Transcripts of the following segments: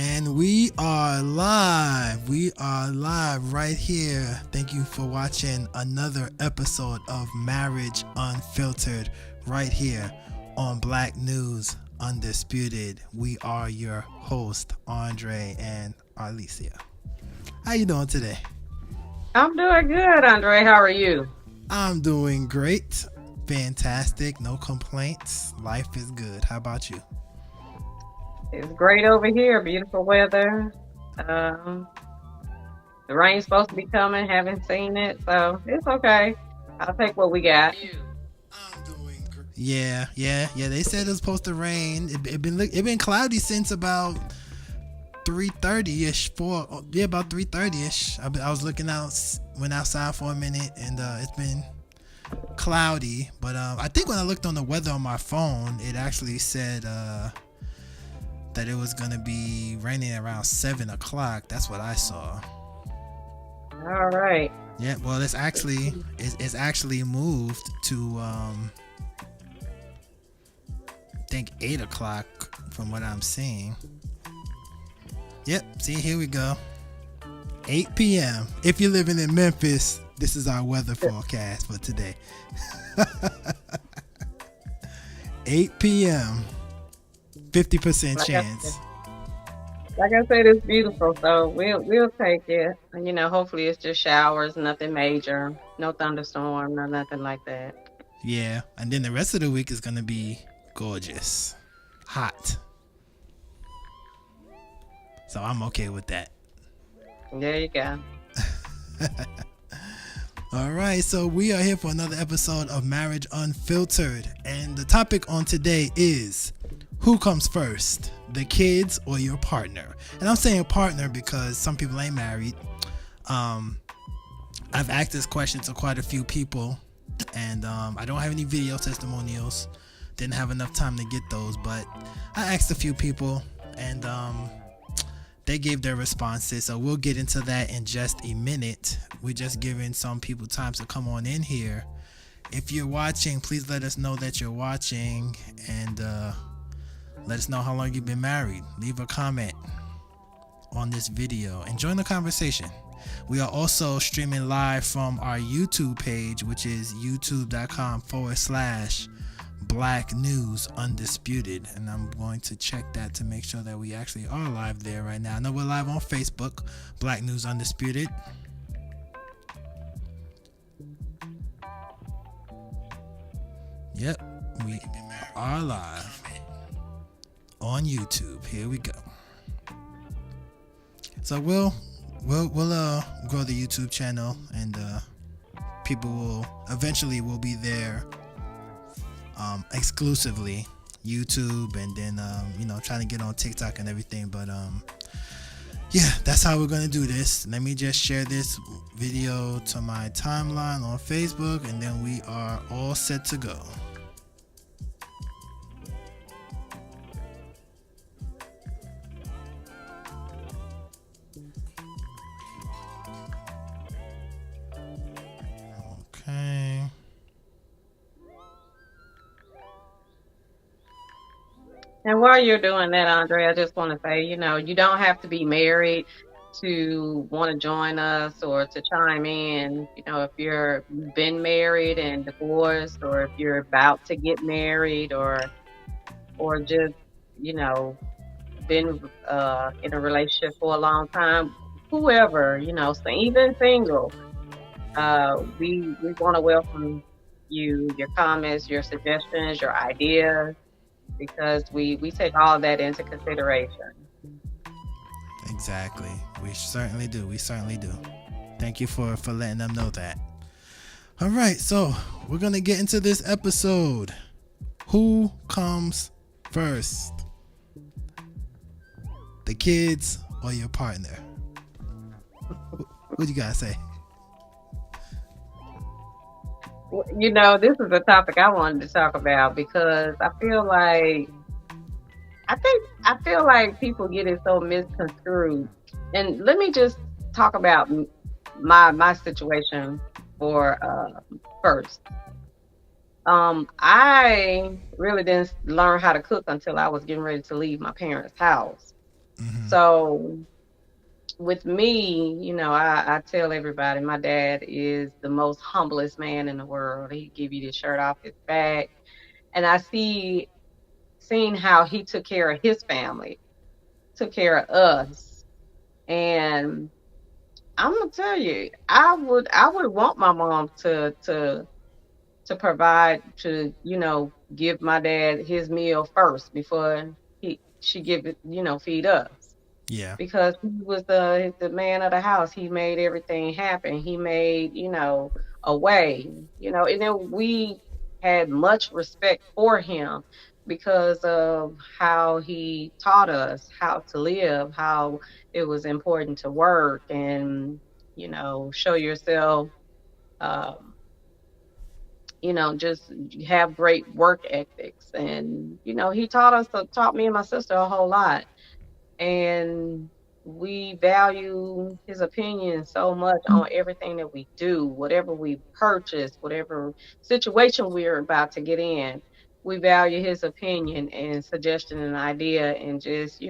And we are live. We are live right here. Thank you for watching another episode of Marriage Unfiltered right here on Black News Undisputed. We are your host, Andre and Alicia. How you doing today? I'm doing good, Andre. How are you? I'm doing great. Fantastic. No complaints. Life is good. How about you? It's great over here. Beautiful weather. Um, the rain's supposed to be coming. Haven't seen it, so it's okay. I'll take what we got. Yeah. They said it was supposed to rain. It been cloudy since about 3:30ish. About 3:30ish. I was looking out, went outside for a minute, and it's been cloudy. But I think when I looked on the weather on my phone, it actually said that it was gonna be raining around 7 o'clock. That's what I saw. All right. Yeah. Well, it's actually moved to I think 8 o'clock from what I'm seeing. Yep. See, here we go. 8 p.m. If you're living in Memphis, this is our weather forecast for today. 8 p.m. 50% chance. Like I said, it's beautiful, so we'll take it. And, hopefully it's just showers, nothing major, no thunderstorm, no nothing like that. Yeah, and then the rest of the week is gonna be gorgeous, hot. So I'm okay with that. There you go. All right, so we are here for another episode of Marriage Unfiltered, and the topic on today is who comes first, the kids or your partner? And I'm saying partner because some people ain't married. I've asked this question to quite a few people, and I don't have any video testimonials. Didn't have enough time to get those, but I asked a few people, and they gave their responses. So we'll get into that in just a minute. We're just giving some people time to come on in here. If you're watching, please let us know that you're watching, and let us know how long you've been married. Leave a comment on this video and join the conversation. We are also streaming live from our YouTube page, which is youtube.com/Black News Undisputed. And I'm going to check that to make sure that we actually are live there right now. I know we're live on Facebook, Black News Undisputed. Yep, we are live on YouTube. Here we go. So we'll grow the YouTube channel, and people will eventually be there exclusively YouTube, and then trying to get on TikTok and everything. But yeah, that's how we're gonna do this. Let me just share this video to my timeline on Facebook, and then we are all set to go. Okay. And while you're doing that, Andre, I just want to say, you don't have to be married to want to join us or to chime in. If you've been married and divorced, or if you're about to get married, or just, been in a relationship for a long time, whoever, so even single, we want to welcome you, your comments, your suggestions, your ideas, because we take all of that into consideration. Exactly. We certainly do. Thank you for letting them know that. All right, so we're going to get into this episode. Who comes first? The kids or your partner? What do you guys say? This is a topic I wanted to talk about because I feel like people get it so misconstrued. And let me just talk about my situation for first. I really didn't learn how to cook until I was getting ready to leave my parents' house. Mm-hmm. So with me, I tell everybody my dad is the most humblest man in the world. He give you the shirt off his back. And I seeing how he took care of his family, took care of us. And I'm gonna tell you, I would want my mom to provide, to give my dad his meal first before she give it, feed us, Yeah. because he was the man of the house. He made everything happen. He made, a way, and then we had much respect for him because of how he taught us how to live, how it was important to work and, show yourself, um, just have great work ethics. And, he taught me and my sister a whole lot, and we value his opinion so much on everything that we do, whatever we purchase, whatever situation we're about to get in. We value his opinion and suggestion and idea, and just,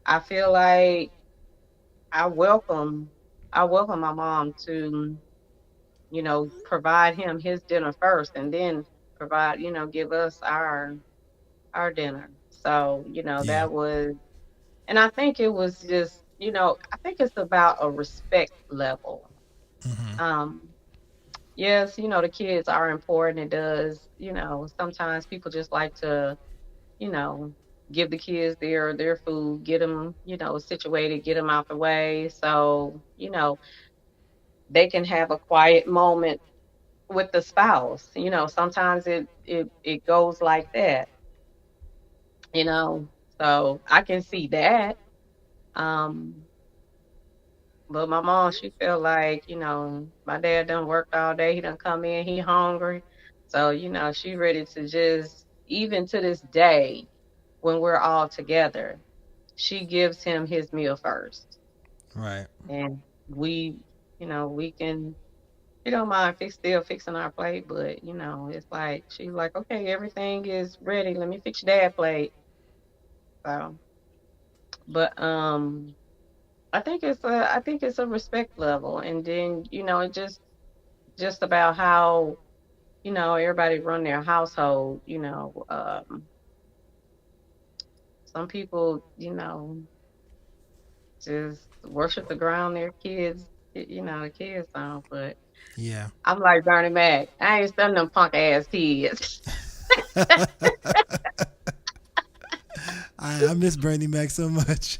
I feel like I welcome I welcome my mom to, provide him his dinner first, and then provide, give us our dinner. So, Yeah. that was, and I think it was just, I think it's about a respect level. Mm-hmm. Um, yes, the kids are important. It does, sometimes people just like to, you know, give the kids their food, get them, situated, get them out the way, so, they can have a quiet moment with the spouse. Sometimes it goes like that, you know. So I can see that. Um, But my mom, she felt like, my dad done worked all day. He done come in, he hungry. So, she ready to just, even to this day, when we're all together, she gives him his meal first. Right. And we can, she don't mind still fixing our plate, but, it's like, she's like, okay, everything is ready. Let me fix your dad plate. So, but, I think it's a respect level. And then, it just about how, everybody run their household. Some people, just worship the ground their kids, the kids on. But Yeah. I'm like Bernie Mac. I ain't studying them punk ass kids. I miss Bernie Mac so much.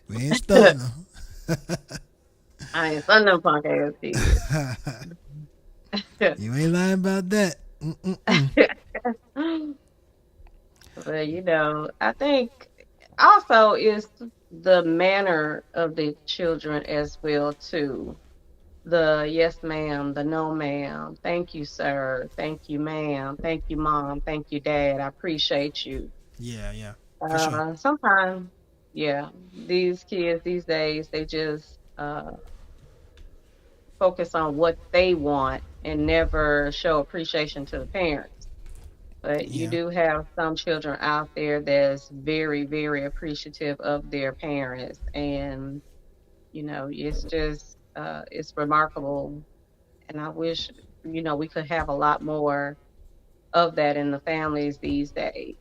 We ain't stunting I ain't studying them punk ass kids. them. You ain't lying about that. Mm-mm-mm. But I think also is the manner of the children as well too. The yes ma'am, the no ma'am, thank you sir, thank you ma'am, thank you mom, thank you dad, I appreciate you. Yeah, yeah, for sure. Sometimes, yeah, these kids these days, they just focus on what they want and never show appreciation to the parents. But you Yeah, do have some children out there that's very, very appreciative of their parents. And, it's just, it's remarkable. And I wish, we could have a lot more of that in the families these days.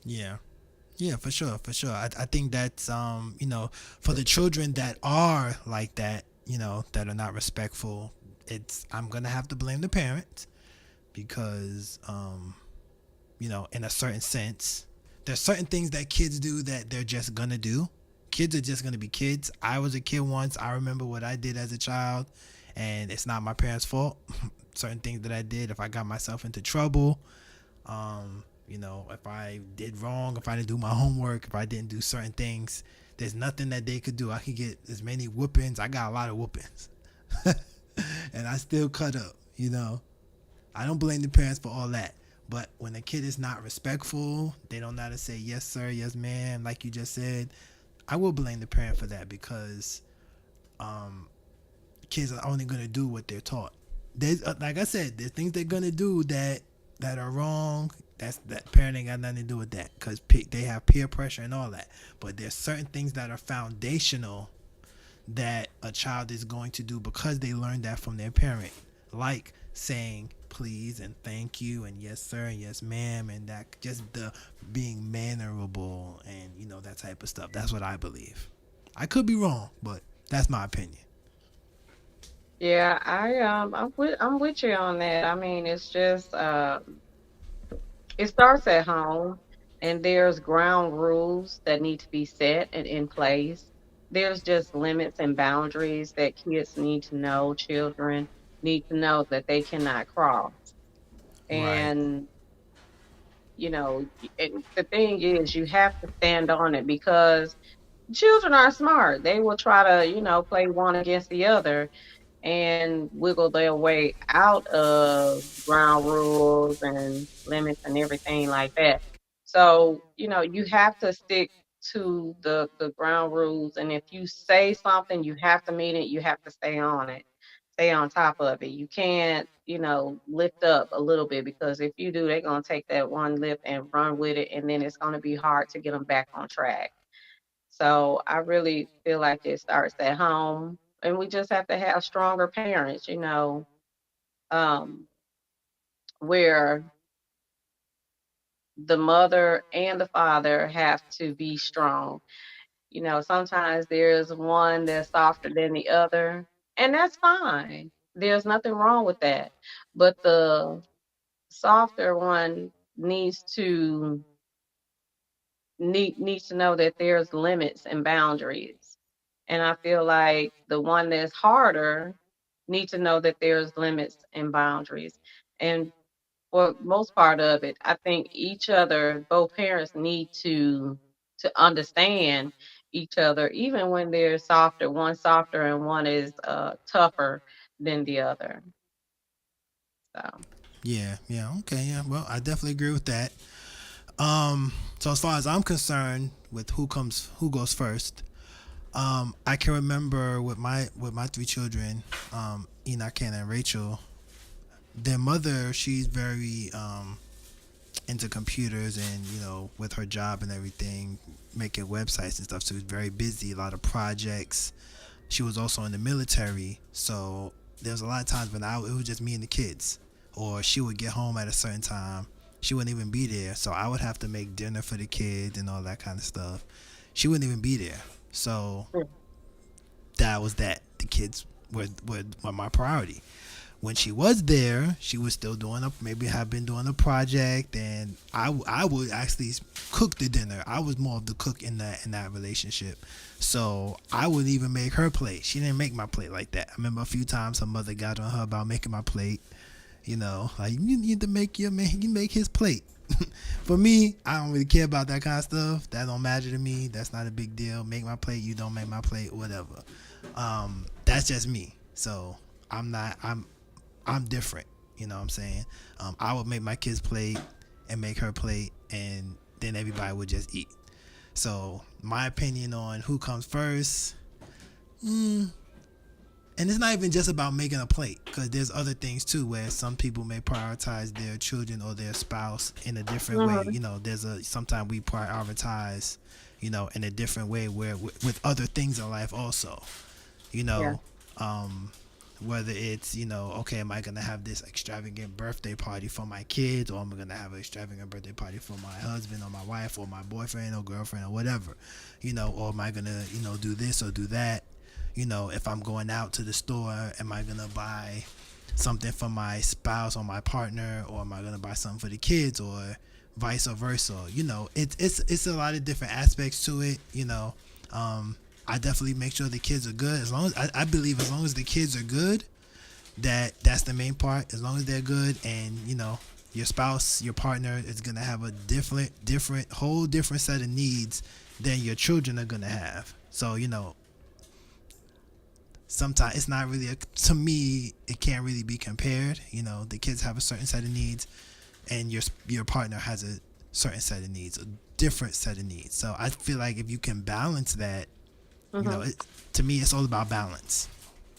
yeah, yeah, for sure, for sure. I think that's for the children that are like that, that are not respectful. It's I'm gonna have to blame the parents because in a certain sense, there's certain things that kids do that they're just gonna do. Kids are just gonna be kids. I was a kid once. I remember what I did as a child, and it's not my parents' fault. Certain things that I did, if I got myself into trouble, if I did wrong, if I didn't do my homework, if I didn't do certain things, there's nothing that they could do. I could get as many whoopings. I got a lot of whoopings, and I still cut up. I don't blame the parents for all that. But when a kid is not respectful, they don't know how to say yes sir, yes ma'am, like you just said, I will blame the parent for that because um, kids are only gonna do what they're taught. There's like I said, there's things they're gonna do that are wrong. That parent ain't got nothing to do with that, because they have peer pressure and all that. But there's certain things that are foundational that a child is going to do because they learned that from their parent, like saying please and thank you and yes sir and yes ma'am, and that just the being mannerable and that type of stuff. That's what I believe. I could be wrong, but that's my opinion. Yeah, I'm with you on that. I mean, it's just it starts at home, and there's ground rules that need to be set and in place. There's just limits and boundaries that kids need to know, children need to know that they cannot cross. Right. And and the thing is, you have to stand on it because children are smart. They will try to, play one against the other and wiggle their way out of ground rules and limits and everything like that. So, you have to stick to the ground rules. And if you say something, you have to mean it. You have to stay on it, stay on top of it. You can't, lift up a little bit, because if you do, they're going to take that one lift and run with it. And then it's going to be hard to get them back on track. So I really feel like it starts at home, and we just have to have stronger parents, um, where the mother and the father have to be strong. Sometimes there's one that's softer than the other, and that's fine. There's nothing wrong with that. But the softer one needs to needs to know that there's limits and boundaries. And I feel like the one that's harder needs to know that there's limits and boundaries. And for most part of it, I think both parents need to understand each other, even when they're softer, one softer and one is tougher than the other. So Yeah, yeah, okay, yeah. Well, I definitely agree with that. So as far as I'm concerned, with who goes first, I can remember with my three children, Enoch, Hannah, and Rachel. Their mother, she's very into computers, and with her job and everything, making websites and stuff. So she was very busy, a lot of projects. She was also in the military, so there was a lot of times when it was just me and the kids, or she would get home at a certain time. She wouldn't even be there, so I would have to make dinner for the kids and all that kind of stuff. She wouldn't even be there, so mm, that was that. The kids were my priority. When she was there, she was still maybe have been doing a project, and I would actually cook the dinner. I was more of the cook in that relationship, so I would even make her plate. She didn't make my plate like that. I remember a few times her mother got on her about making my plate. Like, you need to make your man, you make his plate. For me, I don't really care about that kind of stuff. That don't matter to me. That's not a big deal. Make my plate, you don't make my plate, whatever. That's just me. So I'm not. I'm different. You know what I'm saying? I would make my kids plate and make her plate, and then everybody would just eat. So my opinion on who comes first, and it's not even just about making a plate, because there's other things too, where some people may prioritize their children or their spouse in a different way. mhm, Sometimes we prioritize, in a different way, where with other things in life also, you yeah, know, um, whether it's, okay, am I gonna have this extravagant birthday party for my kids, or am I gonna have an extravagant birthday party for my husband or my wife or my boyfriend or girlfriend or whatever, or am I gonna, do this or do that. If I'm going out to the store, am I gonna buy something for my spouse or my partner, or am I gonna buy something for the kids, or vice versa? It's a lot of different aspects to it. I definitely make sure the kids are good. As long as I believe, as long as the kids are good, that's the main part. As long as they're good, and your spouse, your partner is gonna have a whole different set of needs than your children are gonna have. So sometimes it's not really to me, it can't really be compared. The kids have a certain set of needs, and your partner has a certain set of needs, a different set of needs. So I feel like if you can balance that, mhm. to me, it's all about balance.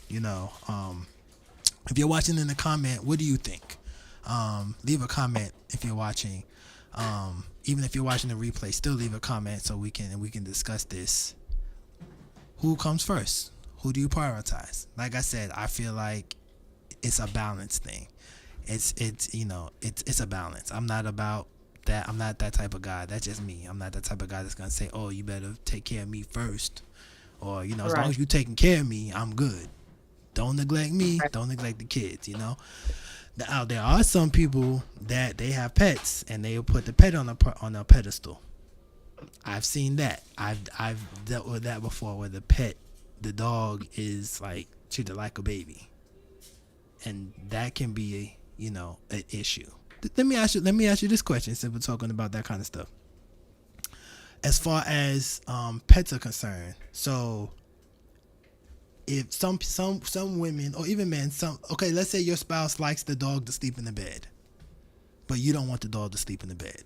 If you're watching in the comment, what do you think? Leave a comment if you're watching. Even if you're watching the replay, still leave a comment so we can discuss this. Who comes first? Who do you prioritize? Like I said, I feel like it's a balance thing. It's a balance. I'm not about that. I'm not that type of guy. That's just me. I'm not that type of guy that's gonna say, "Oh, you better take care of me first," or as long Right. as you taking care of me, I'm good. Don't neglect me. Right. Don't neglect the kids. Now there are some people that they have pets and they will put the pet on a pedestal. I've seen that. I've dealt with that before, where the dog is like treated like a baby, and that can be an issue. Let me ask you this question, since we're talking about that kind of stuff. As far as pets are concerned, so if some women or even men, okay, let's say your spouse likes the dog to sleep in the bed, but you don't want the dog to sleep in the bed.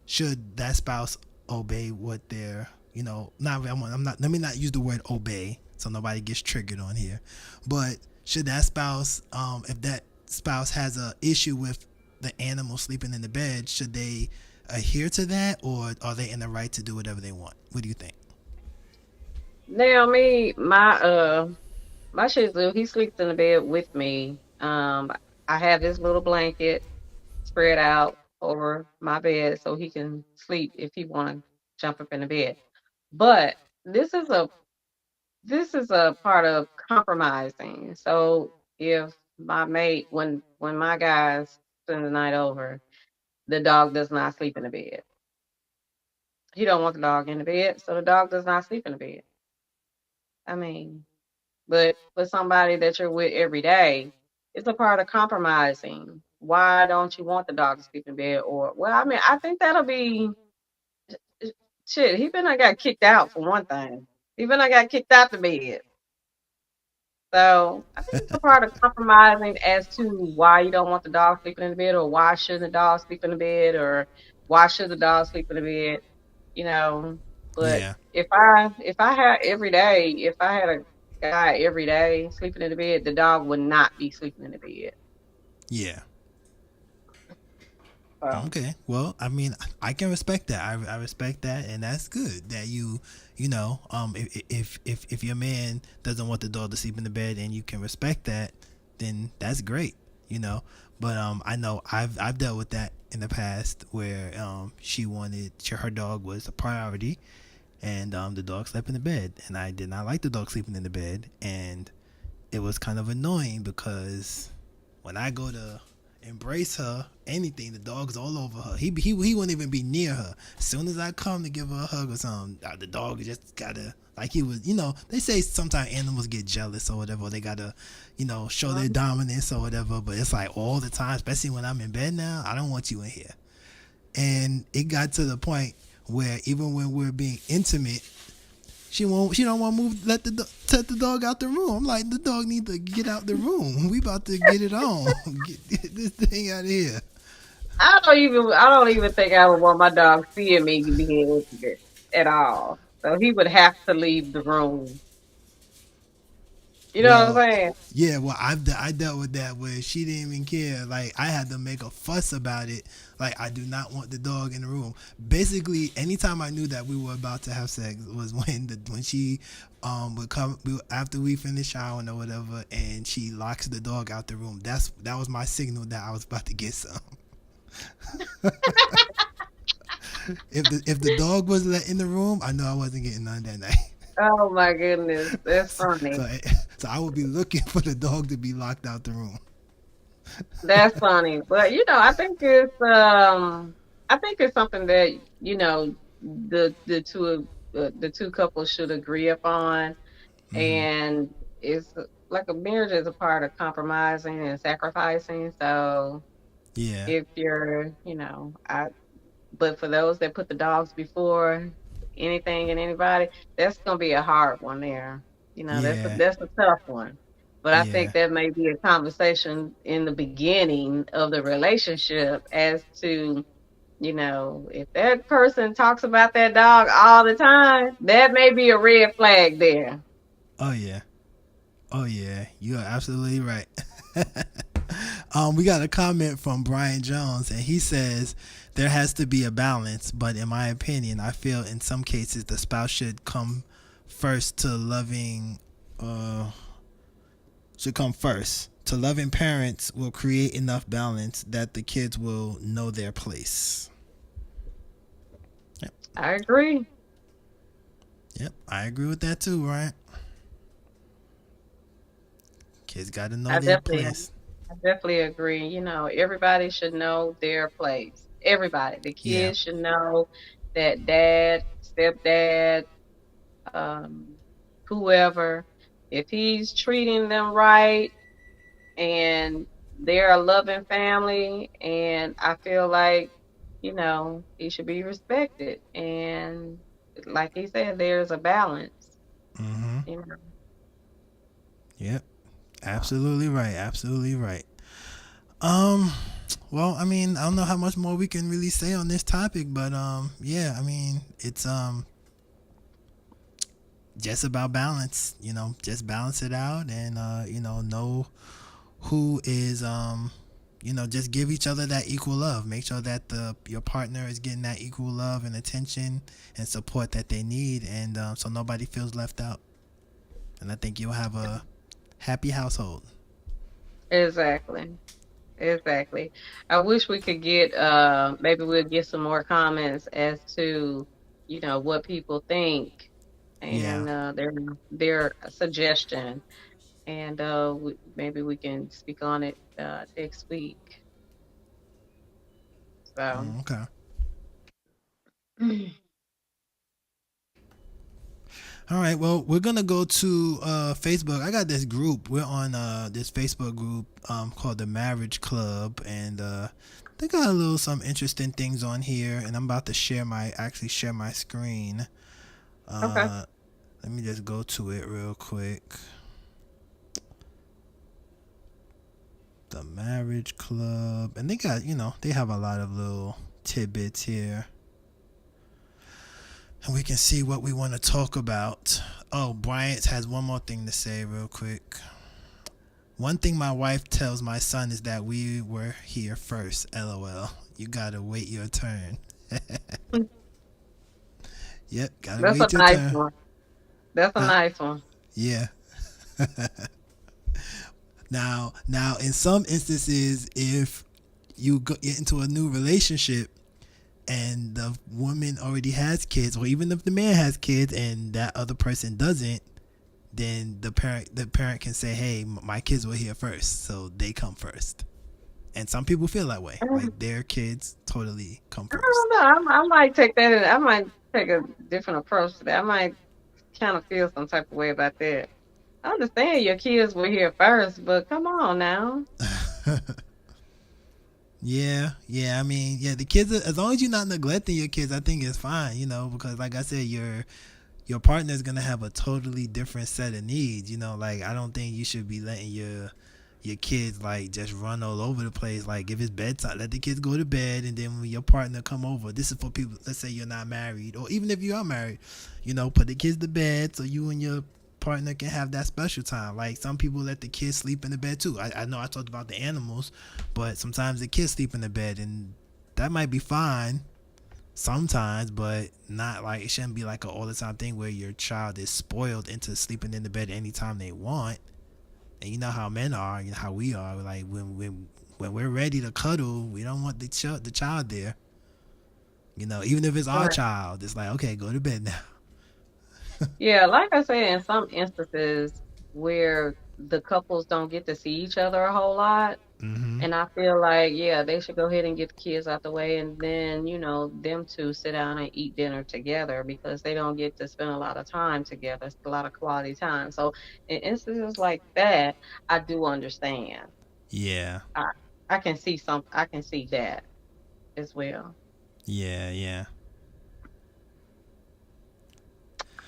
Should that spouse obey what they're not I'm not let me not use the word obey so nobody gets triggered on here, but should that spouse, if that spouse has a issue with the animal sleeping in the bed, should they adhere to that, or are they in the right to do whatever they want? What do you think? Now me, my Shih Tzu, he sleeps in the bed with me. I have this little blanket spread out over my bed so he can sleep if he want to jump up in the bed. But this is a this is a part of compromising. So if my mate, when my guys spend the night over, the dog does not sleep in the bed. He don't want the dog in the bed, so the dog does not sleep in the bed. I mean, but for somebody that you're with every day, it's a part of compromising. Why don't you want the dog to sleep in bed? Or, well, I mean, I think that'll be shit. He been I got kicked out for one thing. He been I got kicked out the bed. So I think it's a part of compromising as to why you don't want the dog sleeping in the bed, or why shouldn't the dog sleep in the bed, or why should the dog sleep in the bed? You know. But Yeah, if I had every day, if I had a guy every day sleeping in the bed, the dog would not be sleeping in the bed. yeah. So Okay. Well, I mean, I can respect that. I respect that, and that's good that if your man doesn't want the dog to sleep in the bed and you can respect that, then that's great. You know. But I know I've dealt with that in the past where her dog was a priority, and the dog slept in the bed, and I did not like the dog sleeping in the bed, and it was kind of annoying because when I go to embrace her, anything, the dog's all over her. He wouldn't even be near her. As soon as I come to give her a hug or something, the dog just gotta, like, he was. They say sometimes animals get jealous or whatever. Or they gotta, show their um, dominance or whatever. But it's like all the time, especially when I'm in bed now. I don't want you in here. And it got to the point where even when we're being intimate, she don't want to move. Let the dog out the room. I'm like, the dog need to get out the room. We about to get it on. Get this thing out of here. I don't even think I would want my dog seeing me being intimate at all. So he would have to leave the room. You know what I'm Well, saying? yeah. Well, I dealt with that where she didn't even care. Like, I had to make a fuss about it. Like, I do not want the dog in the room. Basically, anytime I knew that we were about to have sex was when she would come after we finished showering or whatever, and she locks the dog out the room. That was my signal that I was about to get some. If the dog was let in the room, I know I wasn't getting none that night. Oh my goodness, that's funny. So, so I would be looking for the dog to be locked out the room. That's funny. But I think it's something that the two couples should agree upon, Hmm. and it's like a marriage is a part of compromising and sacrificing. So Yeah. if I but for those that put the dogs before anything and anybody, that's gonna be a hard one there. That's a Yeah. that's a tough one. But I think Yeah. that may be a conversation in the beginning of the relationship as to, if that person talks about that dog all the time, that may be a red flag there. Oh yeah. Oh yeah. You are absolutely right. We got a comment from Brian Jones, and he says there has to be a balance, but in my opinion, I feel in some cases the spouse should come first to loving. Should come first. To loving parents will create enough balance that the kids will know their place. Yep, I agree. yep, I agree with that too, right? Kids got to know I their definitely, place. I definitely agree. You know, everybody should know their place. Everybody, the Yeah. kids should know that dad, stepdad, um, whoever, if he's treating them right and they're a loving family, and I feel like, he should be respected. And like he said, there's a balance, Mm-hmm. you know. Yep. So, Absolutely right. Absolutely right. Um. Well, I mean, I don't know how much more we can really say on this topic, but yeah, I mean, it's just about balance. Just balance it out, and know who is just give each other that equal love. Make sure that the your partner is getting that equal love and attention and support that they need, and so nobody feels left out. And I think you'll have a happy household. exactly. Exactly. I wish we could get maybe we'll get some more comments as to, what people think Yeah. and their suggestion, and maybe we can speak on it next week. So, Okay. All right. Well, we're gonna go to Facebook. I got this group. We're on this Facebook group called the Marriage Club, and they got a little some interesting things on here. And I'm about to share my screen. okay. Uh, Let me just go to it real quick. The Marriage Club, and they got they have a lot of little tidbits here, and we can see what we want to talk about. Oh, Bryant has one more thing to say real quick. One thing my wife tells my son is that we were here first. LOL. You gotta wait your turn. Yep, gotta That's a wait your nice turn. one. That's a Huh? nice one. Yeah. Now, in some instances, if you get into a new relationship and the woman already has kids, or even if the man has kids and that other person doesn't, then the parent can say, "Hey, my kids were here first, so they come first." And some people feel that way, like their kids totally come I first. don't know. I might take that. I might take a different approach to that. I might kind of feel some type of way about that. I understand your kids were here first, but come on now. Yeah, yeah. I mean, yeah, the kids. As long as you're not neglecting your kids, I think it's fine. Because like I said, your partner is gonna have a totally different set of needs. Like I don't think you should be letting your kids like just run all over the place. Like if it's bedtime, let the kids go to bed, and then when your partner come over, this is for people. Let's say you're not married, or even if you are married, put the kids to bed so you and your partner can have that special time. Like some people let the kids sleep in the bed too. I know I talked about the animals, but sometimes the kids sleep in the bed, and that might be fine sometimes, but not like it shouldn't be like a all the time thing where your child is spoiled into sleeping in the bed anytime they want. And you know how men are, how we are. Like when we're ready to cuddle, we don't want the child there. Even if it's our Right. child, it's like okay, go to bed now. Yeah, like I said, in some instances where the couples don't get to see each other a whole lot, Mm-hmm. and I feel like, yeah, they should go ahead and get the kids out the way, and then, them two sit down and eat dinner together because they don't get to spend a lot of time together. It's a lot of quality time. So in instances like that, I do understand. Yeah, I I can see that as well. yeah, yeah,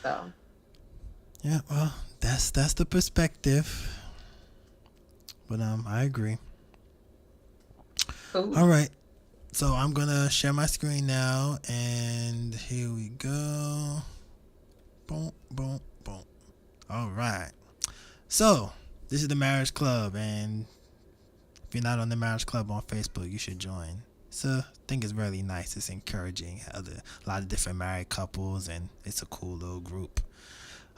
So yeah. Well, that's the perspective, but I agree. cool. All right, so I'm gonna share my screen now, and here we go. Boom, boom, boom. All right. So this is the Marriage Club, and if you're not on the Marriage Club on Facebook, you should join. So I think it's really nice. It's encouraging. A lot of different married couples, and it's a cool little group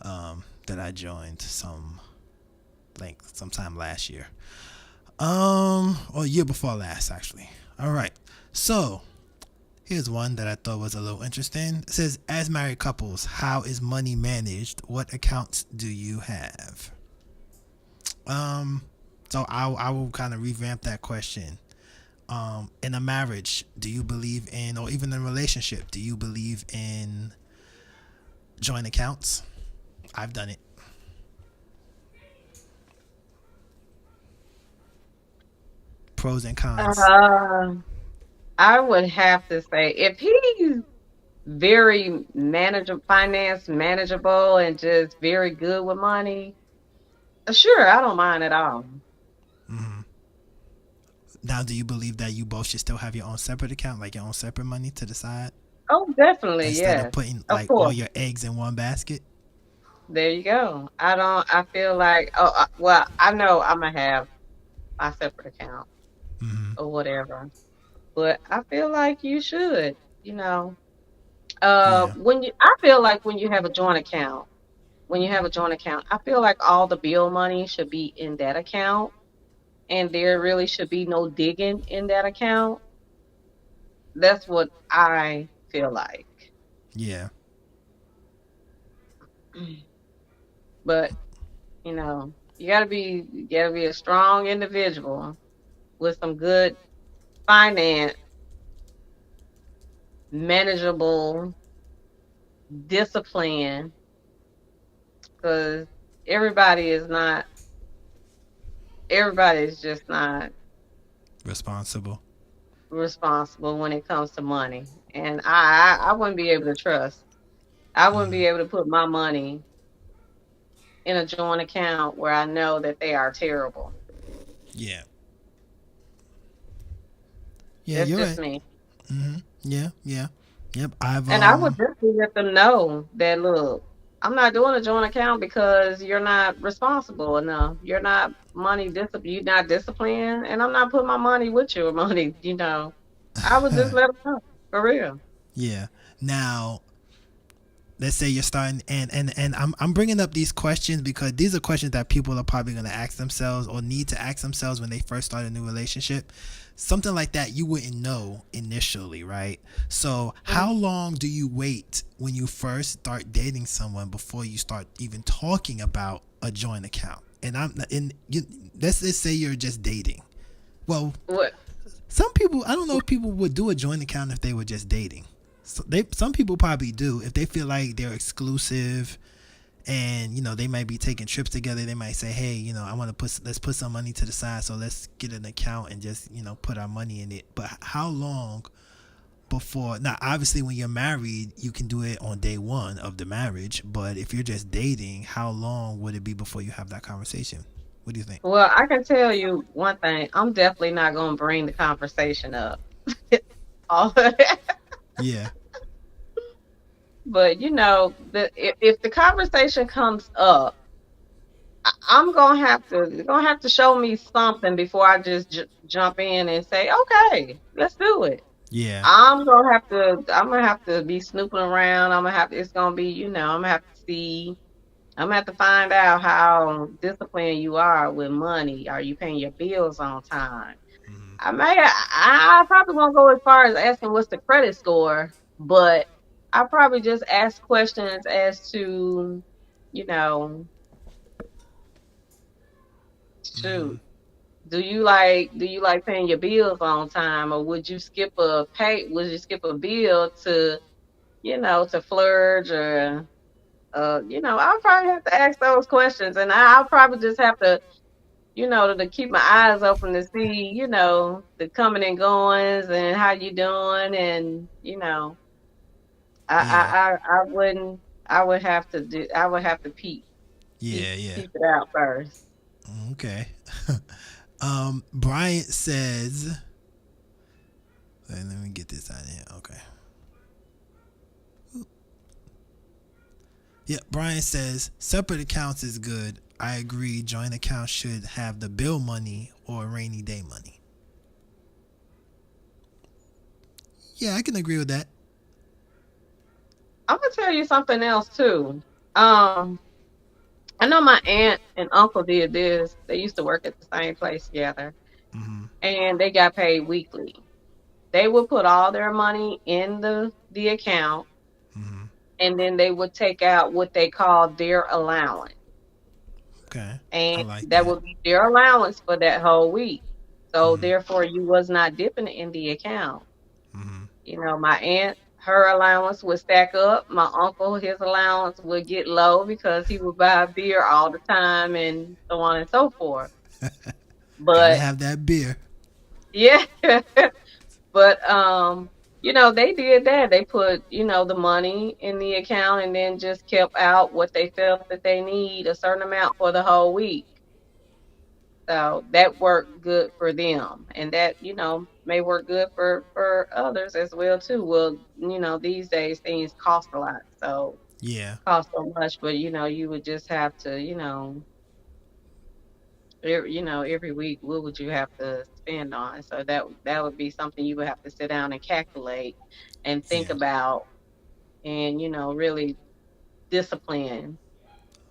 that I joined sometime last year. Or year before last, actually. All right. So here's one that I thought was a little interesting. It says, as married couples, how is money managed? What accounts do you have? So I will kind of revamp that question. In a marriage, do you believe in, or even in a relationship, do you believe in joint accounts? I've done it. Pros and cons. Uh, I would have to say if he's very finance manageable and just very good with money, sure, I don't mind at all. Hmm. Now, do you believe that you both should still have your own separate account, like your own separate money to the side, Oh, definitely, instead of yes. putting Of like all course. your eggs in one basket? There you go. I feel like, oh, well, I know I'm gonna have my separate account Hmm. or whatever, but I feel like you should, you know. Yeah. I feel like when you have a joint account, I feel like all the bill money should be in that account, and there really should be no digging in that account. That's what I feel like. Yeah. But, you gotta be a strong individual with some good finance, manageable discipline, because everybody is not, everybody is just not Responsible. responsible when it comes to money. And I wouldn't be able to trust. I wouldn't Hmm. be able to put my money in a joint account where I know that they are terrible. Yeah. Yeah, That's you're just right. me. Hmm. Yeah. Yeah. Yep. I've And I would definitely let them know that, look, I'm not doing a joint account because you're not responsible enough. You're not you're not disciplined, and I'm not putting my money with your money. I would just let them know, for real. Yeah. Now, let's say you're starting, and I'm bringing up these questions because these are questions that people are probably going to ask themselves or need to ask themselves when they first start a new relationship. Something like that you wouldn't know initially, right? So Mhm. how long do you wait when you first start dating someone before you start even talking about a joint account? And let's just say you're just dating. Well, What? some people, I don't know if people would do a joint account if they were just dating. So some people probably do if they feel like they're exclusive, and they might be taking trips together. They might say, hey, I want to let's put some money to the side, so let's get an account and just put our money in it. But how long before? Now, obviously, when you're married, you can do it on day one of the marriage. But if you're just dating, how long would it be before you have that conversation? What do you think? Well, I can tell you one thing. I'm definitely not going to bring the conversation up. All of that. Yeah. But if the conversation comes up, I'm gonna have to show me something before I just jump in and say, okay, let's do it. Yeah. I'm gonna have to be snooping around. It's gonna be, I'm gonna have to see. I'm gonna have to find out how disciplined you are with money. Are you paying your bills on time? Hmm. I probably won't go as far as asking what's the credit score, but I probably just ask questions as to, you know, Hmm. shoot, do you like paying your bills on time, or would you skip a bill to flirt, or I'll probably have to ask those questions, and I'll probably just have to keep my eyes open to see, the coming and goings and how you doing, and Yeah. I wouldn't. I would have to peep Yeah. Yeah. peep it out first. Okay. Bryant says, let me get this out of here. Okay. Yeah, Brian says separate accounts is good. I agree. Joint accounts should have the bill money or rainy day money. Yeah, I can agree with that. I'm gonna tell you something else too. Um, I know my aunt and uncle did this. They used to work at the same place together, Mm-hmm. and they got paid weekly. They would put all their money in the account, Mm-hmm. and then they would take out what they call their allowance, Okay, I and like that that. would be their allowance for that whole week. So Mm-hmm. therefore, you was not dipping in the account. Mm-hmm. You know, my aunt, her allowance would stack up. My uncle, his allowance would get low because he would buy beer all the time and so on and so forth. Gotta But have that beer. yeah, but they did that. They put, the money in the account and then just kept out what they felt that they need, a certain amount for the whole week. So that worked good for them, and that may work good for others as well too. Well, these days things cost a lot, so Yeah, cost so much, but you would just have to, every week what would you have to spend on? So that would be something you would have to sit down and calculate and think yeah. about, and really discipline.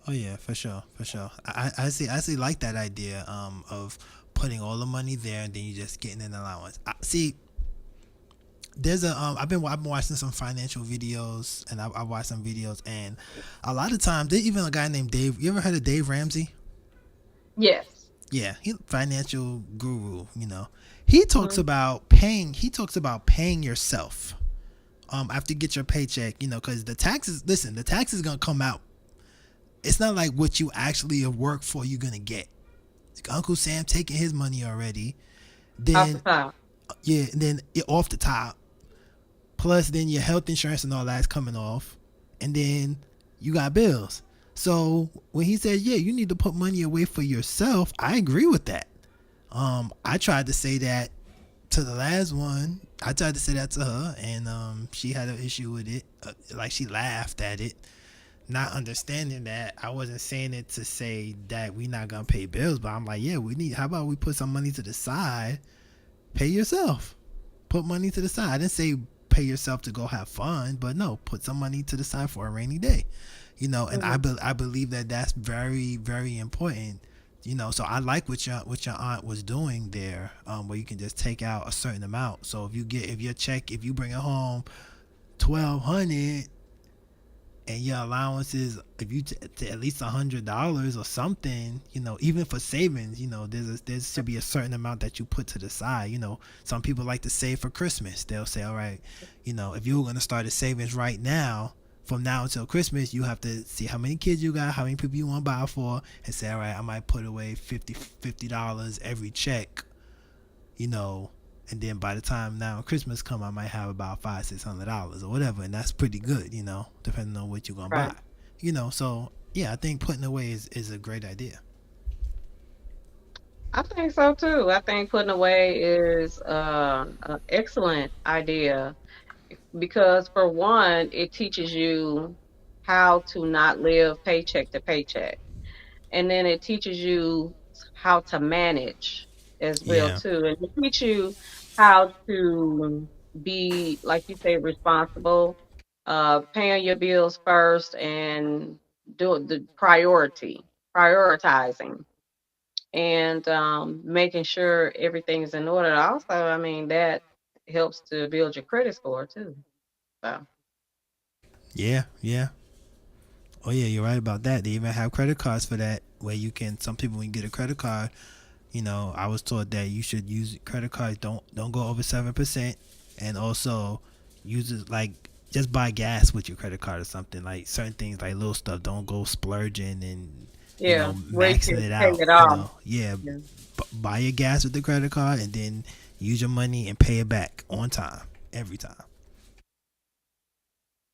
Oh yeah, for sure, for sure. I see like that idea of putting all the money there and then you just getting an allowance. See, there's a I've been watching some financial videos and I watched some videos and a lot of times there's even a guy named Dave. You ever heard of Dave Ramsey? Yes. Yeah, he financial guru. He talks Hmm. about paying. He talks about paying yourself after you get your paycheck. Because the taxes. Listen, the tax is gonna come out. It's not like what you actually have worked for. You're gonna get. Like Uncle Sam taking his money already. Off the Then top. yeah, and then it off the top. Plus, then your health insurance and all that's coming off, and then you got bills. So when he said, "Yeah, you need to put money away for yourself," I agree with that. I tried to say that to the last one. I tried to say that to her, and she had an issue with it. Like she laughed at it, not understanding that I wasn't saying it to say that we not gonna pay bills, but I'm like, yeah, we need. How about we put some money to the side? Pay yourself. Put money to the side. I didn't say pay yourself to go have fun, but no, put some money to the side for a rainy day. And Hmm. I believe that that's very very important. So I like what your aunt was doing there, where you can just take out a certain amount. So if your check, if you bring it home 1,200 and your allowance is, if you to at least $100 or something, even for savings, there should be a certain amount that you put to the side. Some people like to save for Christmas. They'll say, all right, if you were going to start a savings right now, from now until Christmas, you have to see how many kids you got, how many people you want to buy for, and say, all right, I might put away $50 every check, you know, and then by the time now Christmas come, I might have about $500-600 or whatever, and that's pretty good, depending on what you're gonna buy, Right. So yeah, I think putting away is a great idea. I think so too. I think putting away is an excellent idea because, for one, it teaches you how to not live paycheck to paycheck, and then it teaches you how to manage as well Yeah, too, and it teaches you how to be, like you say, responsible, paying your bills first, and do the prioritizing, and making sure everything is in order. Also, I mean, that helps to build your credit score too. So, yeah, yeah. Oh yeah, you're right about that. They even have credit cards for that, where you can. Some people, when you get a credit card, I was taught that you should use credit cards. Don't go over 7%, and also use it like just buy gas with your credit card or something. Like certain things, like little stuff. Don't go splurging and yeah, where you maxing can it pay out. it off. Yeah, Yeah. buy your gas with the credit card and then use your money and pay it back on time every time.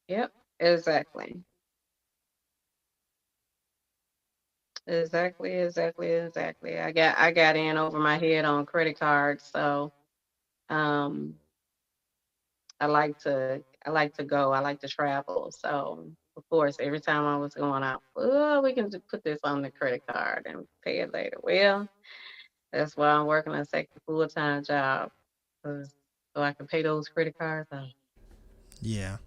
Yep, exactly. Exactly, exactly, exactly. I got in over my head on credit cards, so um I like to go. I like to travel. So Of course, every time I was going out, well, we can just put this on the credit card and pay it later. Well, that's why I'm working a second full-time job, 'cause so I can pay those credit cards off. Yeah.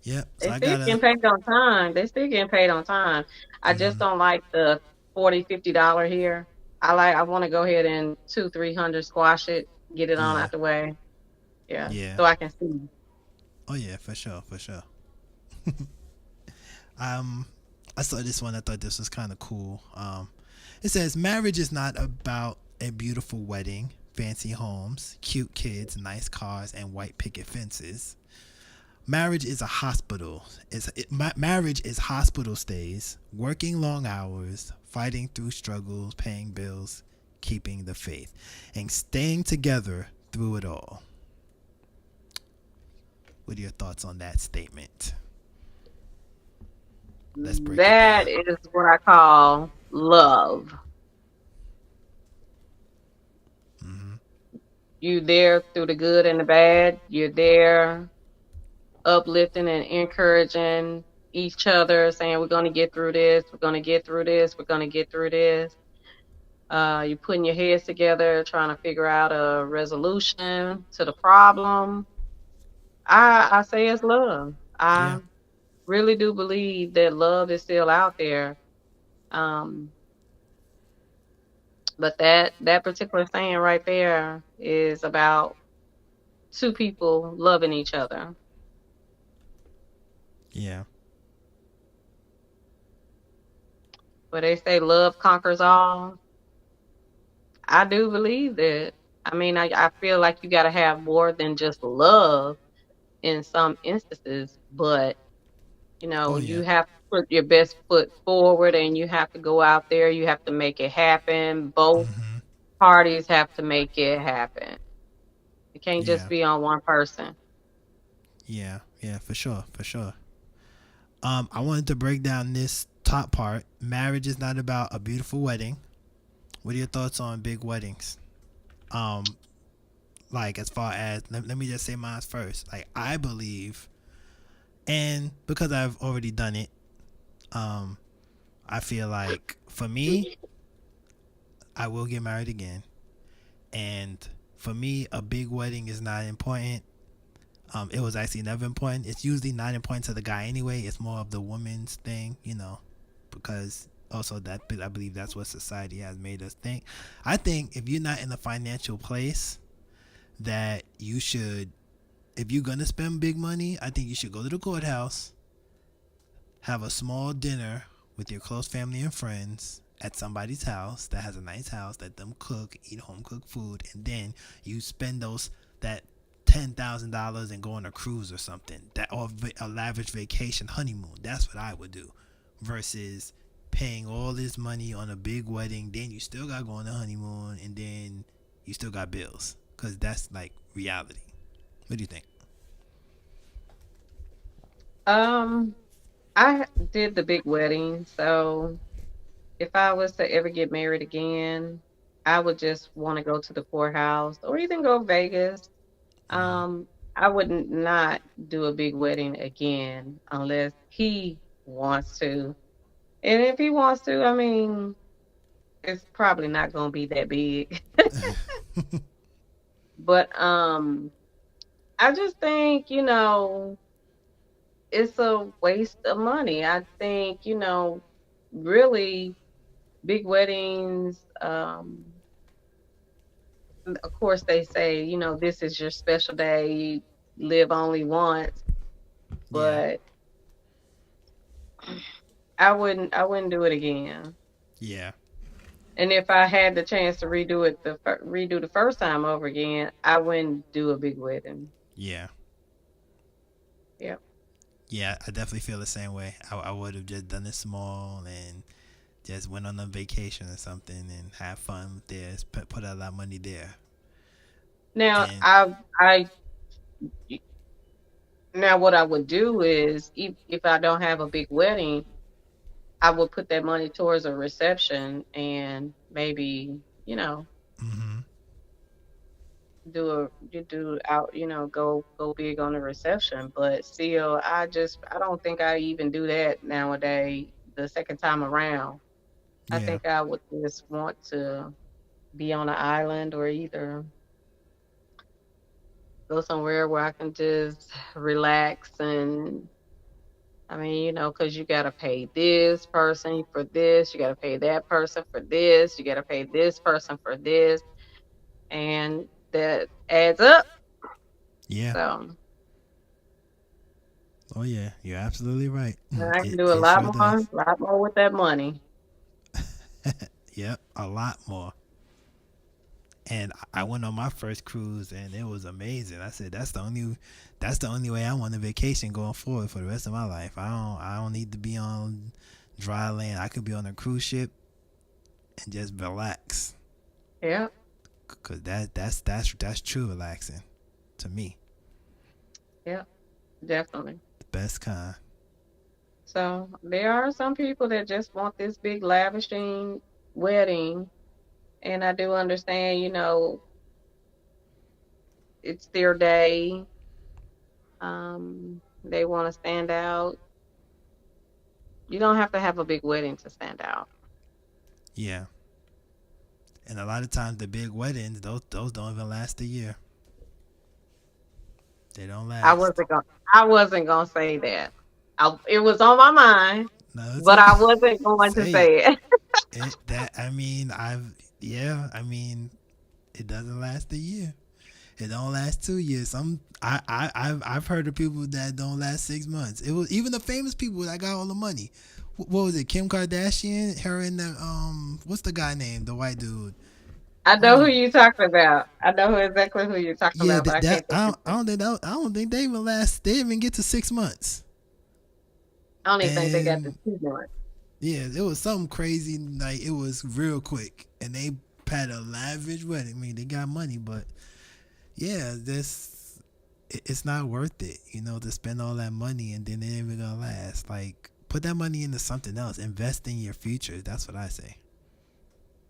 Yep. So They I still gotta. getting paid on time. They still getting paid on time. I just Mhm. don't like the 40, $50 here. I want to go ahead and 300 squash it, get it on Yeah. out the way. Yeah, Yeah. so I can see. Oh yeah, for sure, for sure. Um, I saw this one. I thought this was kind of cool. It says marriage is not about a beautiful wedding, fancy homes, cute kids, nice cars, and white picket fences. Marriage is a hospital. Marriage is hospital stays, working long hours, fighting through struggles, paying bills, keeping the faith, and staying together through it all. What are your thoughts on that statement? Let's break it That down. is what I call love. Hmm. You there through the good and the bad. You're there uplifting and encouraging each other, saying we're going to get through this. We're going to get through this. We're going to get through this. You're putting your heads together, trying to figure out a resolution to the problem. I say it's love. Yeah, I really do believe that love is still out there. Um, but that particular saying right there is about two people loving each other. yeah. But they say love conquers all. I do believe that. I mean, I feel like you got to have more than just love in some instances, but Oh you yeah. have to put your best foot forward and you have to go out there. You have to make it happen. Both Hmm. parties have to make it happen. It can't just Yeah, be on one person. yeah, yeah. For sure, for sure. I wanted to break down this top part. Marriage is not about a beautiful wedding. What are your thoughts on big weddings? Um, like as far as let me just say mine first. Like I believe, and because I've already done it, um, I feel like for me, I will get married again. And for me, a big wedding is not important. It was actually never important. It's usually not important to the guy anyway. It's more of the woman's thing, because also that I believe that's what society has made us think. I think if you're not in a financial place that you should, if you're gonna spend big money, I think you should go to the courthouse, have a small dinner with your close family and friends at somebody's house that has a nice house, let them cook, eat home cooked food, and then you spend that $10,000 and go on a cruise or something, that or a lavish vacation honeymoon. That's what I would do, versus paying all this money on a big wedding. Then you still got to go on a honeymoon, and then you still got bills, because that's like reality. What do you think? Um, I did the big wedding, so if I was to ever get married again, I would just want to go to the courthouse or even go Vegas. Mm-hmm. Um, I wouldn't not do a big wedding again unless he wants to. And if he wants to, I mean, it's probably not going to be that big. But I just think, it's a waste of money. I think, really big weddings, of course they say, this is your special day, you live only once, Yeah, but I wouldn't do it again. yeah, And if I had the chance to redo the first time over again, I wouldn't do a big wedding. yeah. Yep. Yeah, I definitely feel the same way. I would have just done it small and just went on a vacation or something and have fun there. Put a lot of money there. Now And I now what I would do is if I don't have a big wedding, I would put that money towards a reception and maybe, you do out, go big on the reception. But still, I don't think I even do that nowadays. The second time around, I Yeah. think I would just want to be on an island or either go somewhere where I can just relax. And I mean, because you got to pay this person for this, you got to pay that person for this, you got to pay this person for this, and that adds up. Yeah. So Oh yeah. You're absolutely right. and I can It do a it sure does. lot more with that money. Yep. A lot more. And I went on my first cruise and it was amazing. I said that's the only way I want a vacation going forward for the rest of my life. I don't need to be on dry land. I could be on a cruise ship and just relax. Yeah, Cause that's true relaxing to me. yeah, definitely. The best kind. So there are some people that just want this big lavishing wedding, and I do understand, it's their day. They want to stand out. You don't have to have a big wedding to stand out. Yeah. And a lot of times the big weddings, those don't even last a year. They don't I last. wasn't gonna I wasn't gonna say that. It was on my mind, No, it's but okay. I wasn't going to Say it. say it. I mean, yeah, I mean, it doesn't last a year. It don't last 2 years. I've heard of people that don't last 6 months. It was even the famous people that got all the money. What was it? Kim Kardashian, her and the what's the guy name? The white dude. I know who Um, you talking about. I know exactly who you're talking yeah, about, but I that can't think of it. I don't think they even last. They didn't even get to 6 months. I don't even think they got the And 2 months. yeah, it was something crazy. Like it was real quick, and they had a lavish wedding. I mean, they got money, but yeah, it's not worth it, to spend all that money and then it ain't even gonna last. Like, put that money into something else. Invest in your future. That's what I say.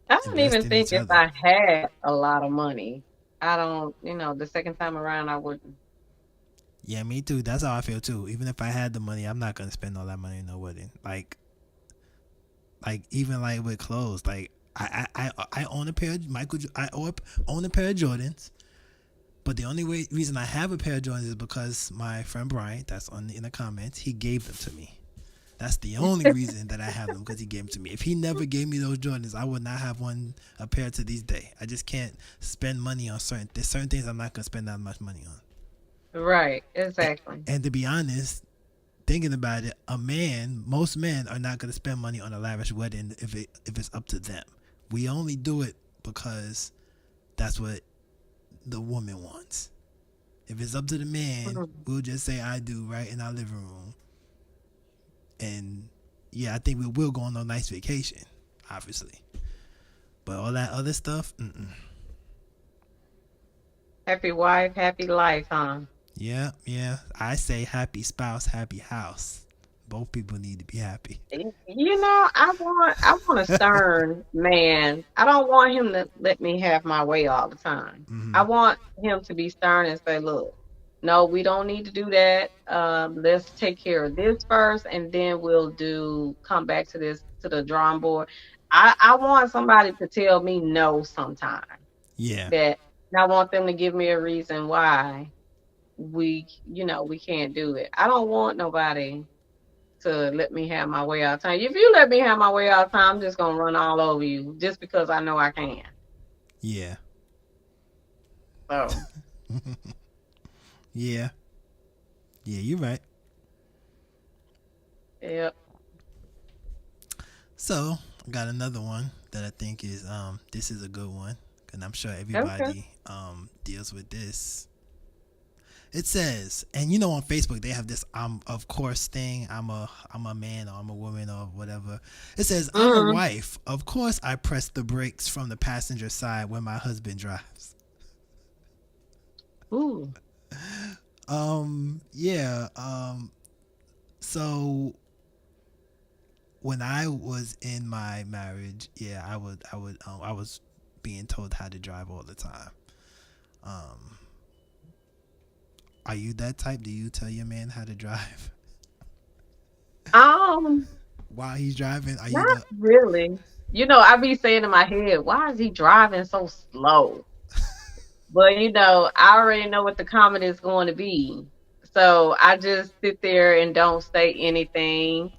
I don't Invest even in think each if other. I had a lot of money, I don't, the second time around I wouldn't. Yeah, me too. That's how I feel too. Even if I had the money, I'm not gonna spend all that money in no wedding. Like even like with clothes. Like I own a pair of own a pair of Jordans. But the only reason I have a pair of Jordans is because my friend Brian, that's in the comments, he gave them to me. That's the only reason that I have them, because he gave them to me. If he never gave me those Jordans, I would not have a pair to this day. I just can't spend money on there's certain things I'm not gonna spend that much money on. Right, And, exactly. and to be honest, thinking about it, most men are not gonna spend money on a lavish wedding if it's up to them. We only do it because that's what the woman wants. If it's up to the man, Mhm. we'll just say I do right in our living room. And yeah, I think we will go on a nice vacation, obviously. But all that other stuff, Happy wife, happy life, huh? yeah, yeah. I say happy spouse, happy house. Both people need to be happy. I want a stern man. I don't want him to let me have my way all the time. I Hmm. want him to be stern and say, "Look, no, we don't need to do that. Let's take care of this first, and then we'll come back to this to the drawing board." I want somebody to tell me no sometime. Yeah, That and I want them to give me a reason why we can't do it. I don't want nobody to let me have my way all the time. If you let me have my way all the time, I'm just gonna run all over you just because I know I can. yeah, So yeah, yeah. You're right. yeah. So I got another one that I think is this is a good one, and I'm sure Okay. everybody deals with this. It says, and on Facebook they have this of course thing. I'm a man or I'm a woman or whatever. It says I'm a Mm. wife. Of course I press the brakes from the passenger side when my husband drives. Ooh. Yeah. So when I was in my marriage, yeah, I was being told how to drive all the time. Um, are you that type? Do you tell your man how to drive Um, while he's driving? Are you Not the? really. I be saying in my head, why is he driving so slow? But I already know what the comment is going to be. So I just sit there and don't say anything.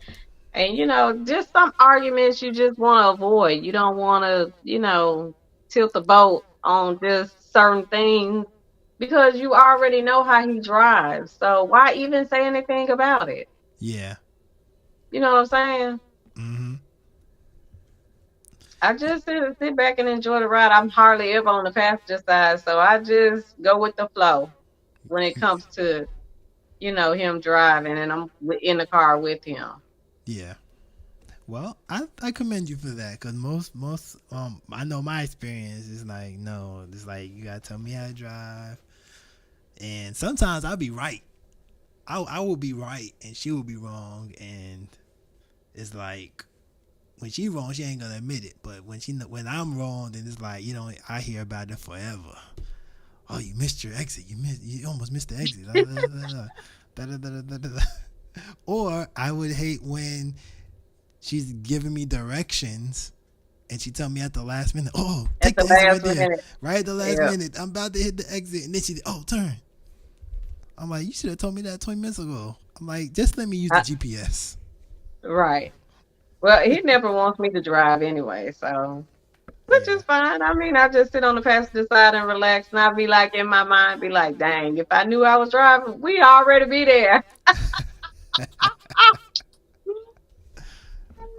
And just some arguments you just want to avoid. You don't want to, tilt the boat on just certain things because you already know how he drives. So why even say anything about it? Yeah. You know what I'm saying? Mm-hmm. I just sit back and enjoy the ride. I'm hardly ever on the passenger side, so I just go with the flow when it comes to, him driving and I'm in the car with him. Yeah. Well, I commend you for that because most I know my experience is like no, it's like you gotta tell me how to drive, and sometimes I'll be right. I will be right and she will be wrong, and it's like when she wrong, she ain't gonna admit it. But when I'm wrong, then it's like I hear about it forever. Oh, you missed your exit. You almost missed the exit. Da, da, da, da, da, da, da, da. Or I would hate when she's giving me directions and she tell me at the last minute, oh, At take the the exit right last there. minute. Right at the last Yeah. minute. I'm about to hit the exit. And then turn. I'm like, you should have told me that 20 minutes ago. I'm like, just let me use the I, GPS. right. Well, he never wants me to drive anyway, so which Yeah. is fine. I mean, I just sit on the passenger side and relax, and I be like in my mind, be like, dang, if I knew I was driving, we already be there.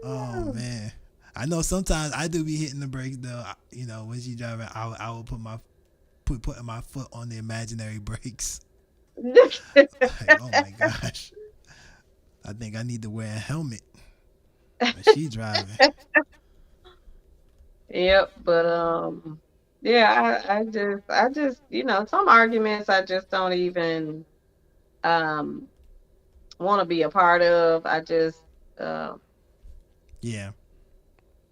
Oh, man. I know sometimes I do be hitting the brakes though. When she driving, I will putting my foot on the imaginary brakes. Like, oh my gosh. I think I need to wear a helmet when she driving. Yep, but yeah, I just some arguments I just don't even um want to be a part of. I uh, Yeah.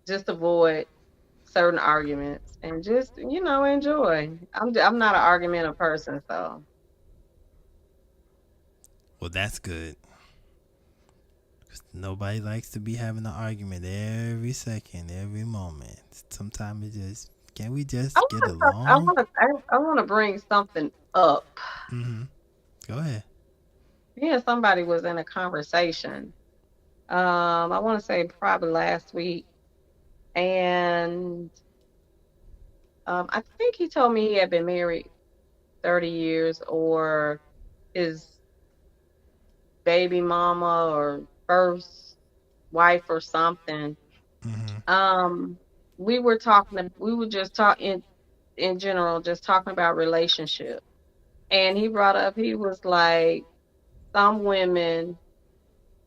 just avoid certain arguments and just enjoy. I'm not an argumentative person, so Well, that's good. 'Cause nobody likes to be having an argument every second, every moment. Sometimes it just can we I just get want to I along? want to I want to bring something up. Mm-hmm. Go ahead. Yeah, somebody was in a conversation. I want to say probably last week, and I think he told me he had been married 30 years, or his baby mama or first wife or something. Mm-hmm. Um, we were just talking in general, just talking about relationship. And he brought up, he was like, some women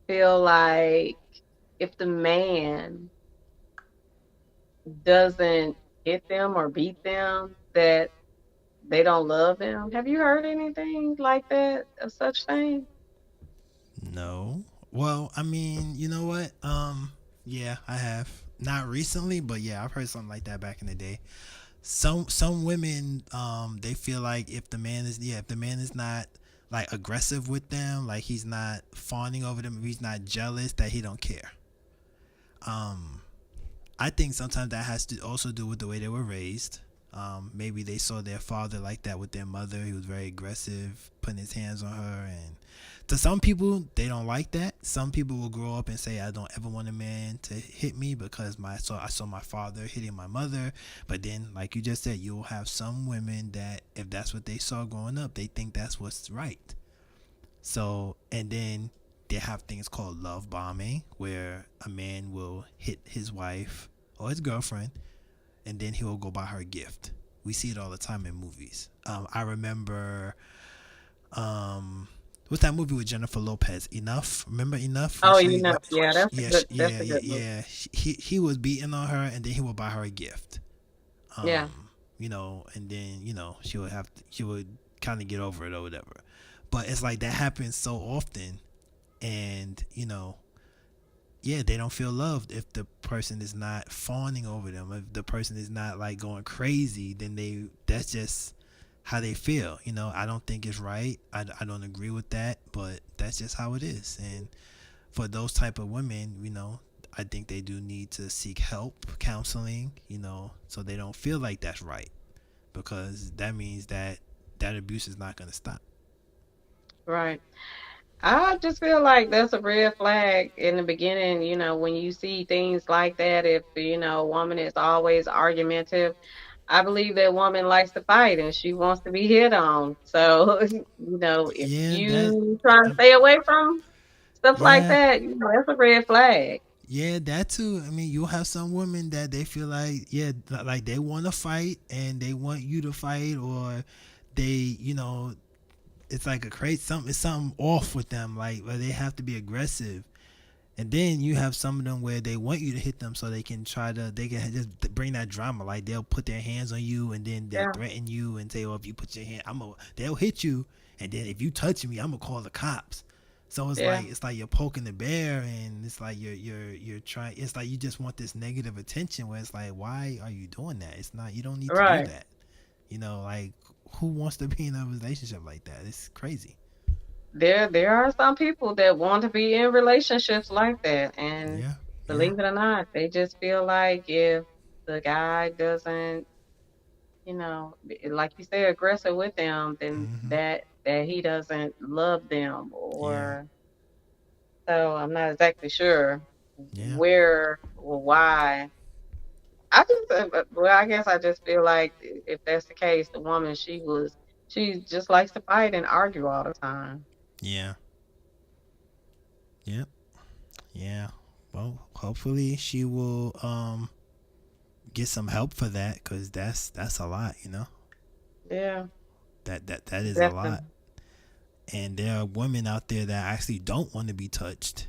feel like if the man doesn't hit them or beat them, that they don't love him. Have you heard anything like that, of such thing? No. Well, I mean, you know what? Yeah, I have. Not recently, but yeah, I've heard something like that back in the day. Some women, they feel like if the man is not like aggressive with them, like he's not fawning over them, if he's not jealous, that he don't care. Um, I think sometimes that has to also do with the way they were raised. Maybe they saw their father like that with their mother. He was very aggressive, putting his hands on her, and to some people they don't like that. Some people will grow up and say, "I don't ever want a man to hit me because I saw my father hitting my mother." But then, like you just said, you'll have some women that if that's what they saw growing up, they think that's what's right. So, and then they have things called love bombing, where a man will hit his wife or his girlfriend, and then he will go buy her a gift. We see it all the time in movies. I remember, what's that movie with Jennifer Lopez? Enough. Remember Enough? Where Oh, yeah, yeah, that's a good movie. He was beating on her, and then he would buy her a gift. Yeah. And then she would kind of get over it or whatever. But it's like that happens so often, and yeah, they don't feel loved if the person is not fawning over them. If the person is not like going crazy, then how they feel. I don't think it's right. I don't agree with that, but that's just how it is. And for those type of women, I think they do need to seek help, counseling, so they don't feel like that's right, because that means that abuse is not going to stop. Right. I just feel like that's a red flag in the beginning, when you see things like that. If, a woman is always argumentative, I believe that woman likes to fight and she wants to be hit on. So, if Yeah, you try to uh, stay away from stuff like yeah, that, that's a red flag. yeah, that too. I mean, you'll have some women that they feel like, yeah, like they want to fight and they want you to fight, or they, it's like a crazy something. It's something off with them, like where they have to be aggressive. And then you have some of them where they want you to hit them so they can just bring that drama. Like they'll put their hands on you and then they'll Yeah, threaten you and say, "Oh, if you put your hand, they'll hit you, and then if you touch me, I'm gonna call the cops." So yeah, it's like you're poking the bear, and it's like you're trying. It's like you just want this negative attention. Where it's like, why are you doing that? It's not. You don't need to do right. that. Like who wants to be in a relationship like that? It's crazy. There are some people that want to be in relationships like that, and Yeah, yeah. believe it or not, they just feel like if the guy doesn't, like you say, aggressive with them, then Mhm. that he doesn't love them, Yeah, or so I'm not exactly sure yeah, where or why. Well, I guess I just feel like if that's the case, the woman she just likes to fight and argue all the time. yeah, yeah. Yeah. Well, hopefully she will get some help for that, cuz that's a lot. Yeah, That is a lot. definitely. And there are women out there that actually don't want to be touched.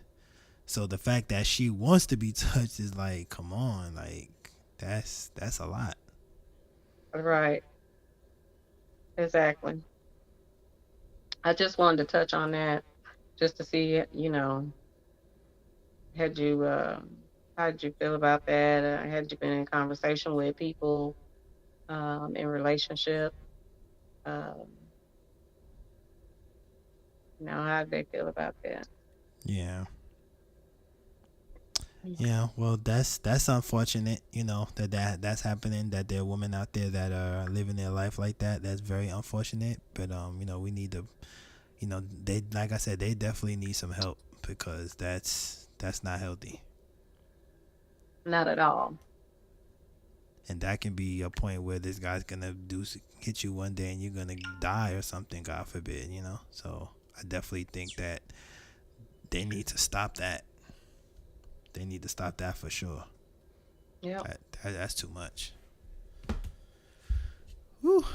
So the fact that she wants to be touched is like, come on, like that's a lot. Right. Exactly. I just wanted to touch on that just to see, had you, how did you feel about that? Had you been in conversation with people in relationship? Um, how did they feel about that? Yeah. Mm. Yeah, well, that's unfortunate, that's happening. That there are women out there that are living their life like that. That's very unfortunate. But we need to, they, like I said, they definitely need some help, because that's not healthy, Not at all. and that can be a point where this guy's gonna hit you one day and you're gonna die or something. God forbid. So I definitely think that they need to stop that. They need to stop that for sure. Yep. That's too much. Whew.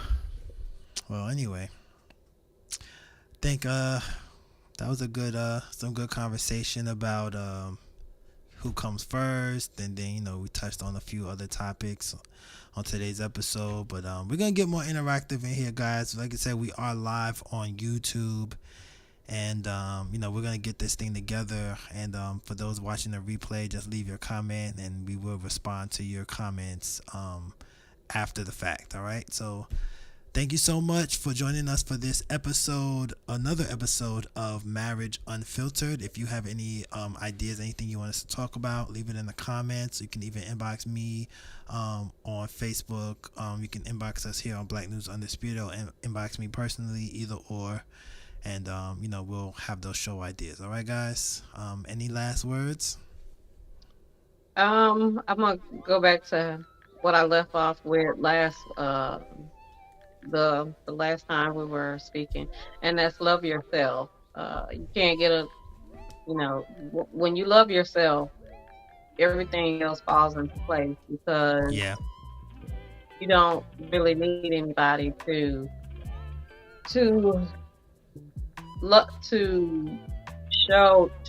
Well, anyway, think that was a good some good conversation about who comes first, and then we touched on a few other topics on today's episode. But we're gonna get more interactive in here, guys. Like I said, we are live on YouTube, and we're gonna get this thing together. And for those watching the replay, just leave your comment, and we will respond to your comments after the fact. All right, so thank you so much for joining us for this episode, another episode of Marriage Unfiltered. If you have any ideas, anything you want us to talk about, leave it in the comments. You can even inbox me on Facebook. You can inbox us here on Black News Undisputed, or inbox me personally, either or. And we'll have those show ideas. All right, guys. Any last words? I'm gonna go back to what I left off with last the last time we were speaking, and that's love yourself. You can't get when you love yourself, everything else falls into place because Yeah. you don't really need anybody to look to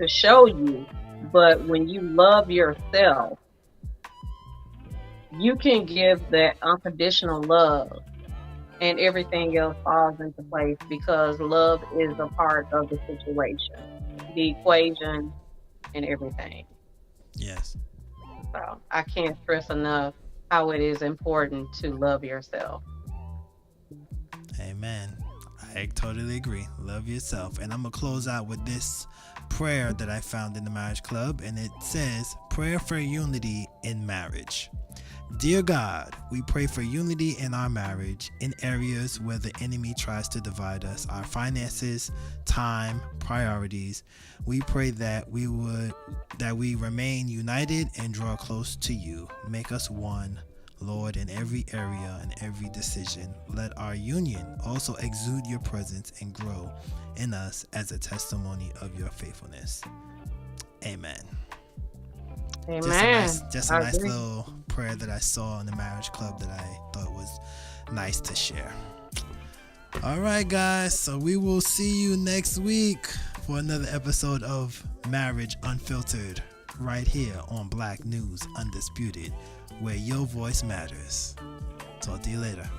show you. But when you love yourself, you can give that unconditional love, and everything else falls into place because love is a part of the situation, the equation, and everything. Yes. So I can't stress enough how it is important to love yourself. Amen. I totally agree. Love yourself. And I'm going to close out with this prayer that I found in the Marriage Club. And it says, prayer for unity in marriage. Dear God, we pray for unity in our marriage in areas where the enemy tries to divide us, our finances, time, priorities. We pray that we remain united and draw close to you. Make us one, Lord, in every area and every decision. Let our union also exude your presence and grow in us as a testimony of your faithfulness. Amen. Amen. Just a nice little prayer that I saw in the Marriage Club that I thought was nice to share. All right, guys. So we will see you next week for another episode of Marriage Unfiltered right here on Black News Undisputed, where your voice matters. Talk to you later.